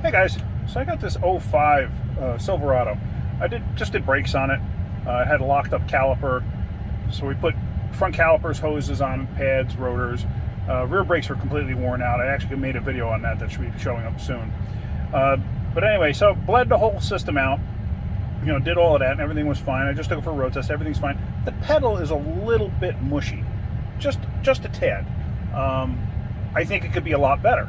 Hey guys, so I got this '05 Silverado. I just did brakes on it. I had a locked up caliper, so we put front calipers, hoses on, pads, rotors. Rear brakes were completely worn out. I actually made a video on that should be showing up soon. But anyway, so bled the whole system out. You know, did all of that, and everything was fine. I just took it for a road test. Everything's fine. The pedal is a little bit mushy, just a tad. I think it could be a lot better.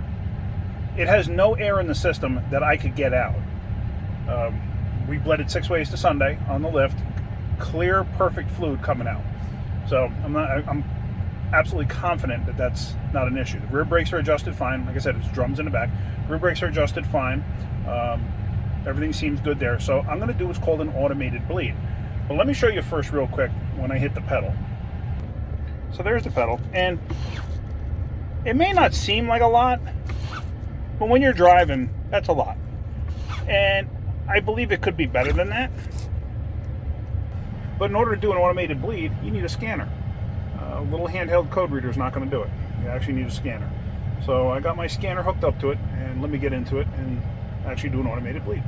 It has no air in the system that I could get out. We bled it 6 ways to Sunday on the lift. Clear, perfect fluid coming out. So I'm absolutely confident that that's not an issue. The rear brakes are adjusted fine. Like I said, it's drums in the back. Rear brakes are adjusted fine. Everything seems good there. So I'm going to do what's called an automated bleed. But let me show you first real quick when I hit the pedal. So there's the pedal. And it may not seem like a lot, but when you're driving, that's a lot. And I believe it could be better than that. But in order to do an automated bleed, you need a scanner. A little handheld code reader is not going to do it. You actually need a scanner. So I got my scanner hooked up to it, and let me get into it and actually do an automated bleed.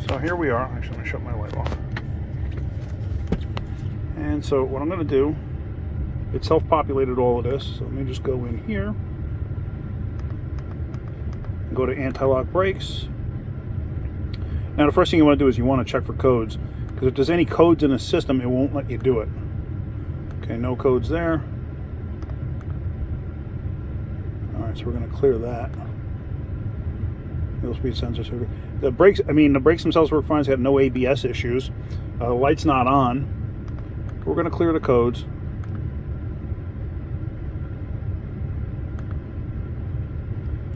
So here we are. Actually, I'm going to shut my light off. And so what I'm going to do, it self-populated all of this. So let me just go in here. Go to anti-lock brakes. Now the first thing you want to do is you want to check for codes, because if there's any codes in the system, it won't let you do it. Okay, no codes there. Alright, so we're going to clear that. Wheel speed sensor. The brakes, the brakes themselves work fine. It's got no ABS issues. The light's not on. We're going to clear the codes.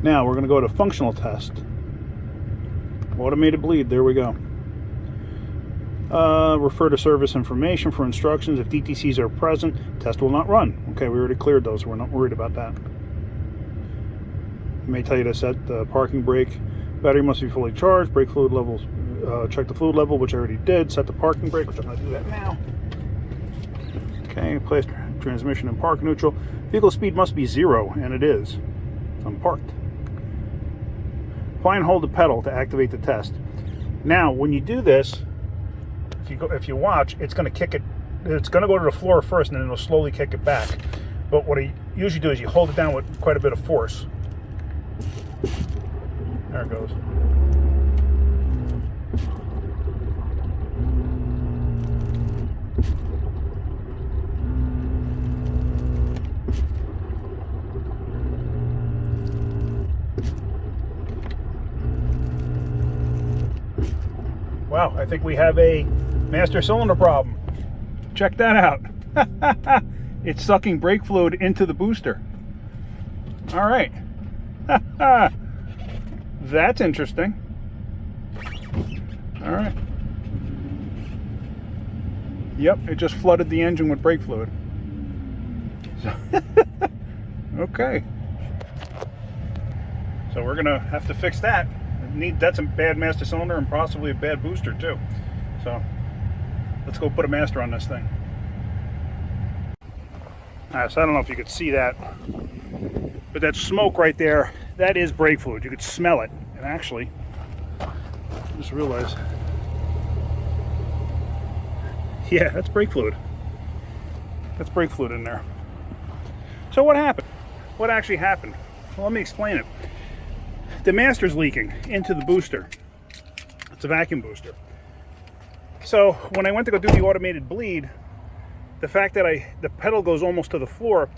Now we're going to go to functional test. Automated bleed, there we go. Refer to service information for instructions. If DTCs are present, test will not run. Okay, we already cleared those, so we're not worried about that. It may tell you to set the parking brake. Battery must be fully charged. Brake fluid levels, check the fluid level, which I already did. Set the parking brake, which I'm going to do that now. Okay, place transmission in park neutral. Vehicle speed must be 0, and it is. I'm parked. Apply and hold the pedal to activate the test. Now, when you do this, if you watch, it's going to kick it. It's going to go to the floor first, and then it'll slowly kick it back. But what I usually do is you hold it down with quite a bit of force. There it goes. Wow, I think we have a master cylinder problem. Check that out. It's sucking brake fluid into the booster. All right. That's interesting. All right. Yep, it just flooded the engine with brake fluid. Okay. So we're gonna have to fix that. That's a bad master cylinder and possibly a bad booster too. So let's go put a master on this thing. Alright, so I don't know if you could see that, but that smoke right there, that is brake fluid. You could smell it. And actually, I just realized, yeah, that's brake fluid. That's brake fluid in there. So what happened? What actually happened? Well, let me explain it. The master's leaking into the booster. It's a vacuum booster. So when I went to go do the automated bleed, the fact that the pedal goes almost to the floor,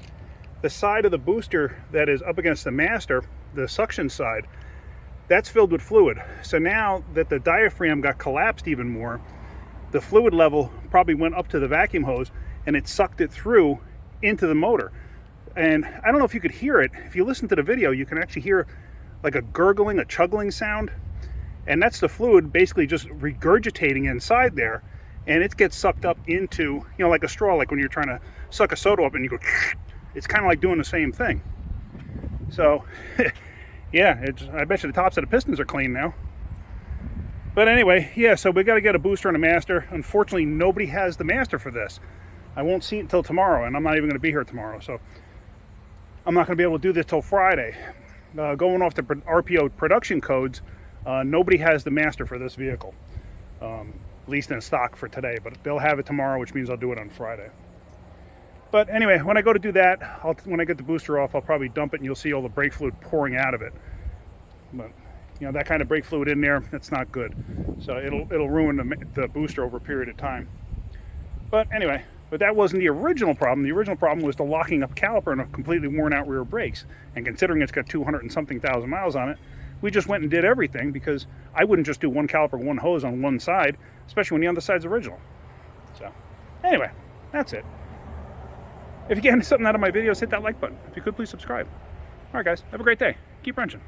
the side of the booster that is up against the master, the suction side, that's filled with fluid. So now that the diaphragm got collapsed even more, the fluid level probably went up to the vacuum hose and it sucked it through into the motor. And I don't know if you could hear it. If you listen to the video, you can actually hear like a gurgling, a chuggling sound, and that's the fluid basically just regurgitating inside there, and it gets sucked up into, like a straw, like when you're trying to suck a soda up and you go, it's kind of like doing the same thing. So, yeah, I bet you the tops of the pistons are clean now. But anyway, yeah, so we got to get a booster and a master. Unfortunately, nobody has the master for this. I won't see it until tomorrow, and I'm not even going to be here tomorrow, so I'm not going to be able to do this till Friday. going off the RPO production codes, nobody has the master for this vehicle, at least in stock for today, but they'll have it tomorrow, which means I'll do it on Friday. But anyway, when I go to do that, when I get the booster off, I'll probably dump it and you'll see all the brake fluid pouring out of it. But you know, that kind of brake fluid in there, that's not good. So it'll ruin the booster over a period of time. But anyway, but that wasn't the original problem. The original problem was the locking up caliper and a completely worn out rear brakes. And considering it's got 200 and something thousand miles on it, we just went and did everything, because I wouldn't just do one caliper, one hose on one side, especially when the other side's original. So anyway, that's it. If you're getting something out of my videos, hit that like button. If you could, please subscribe. All right, guys, have a great day. Keep wrenching.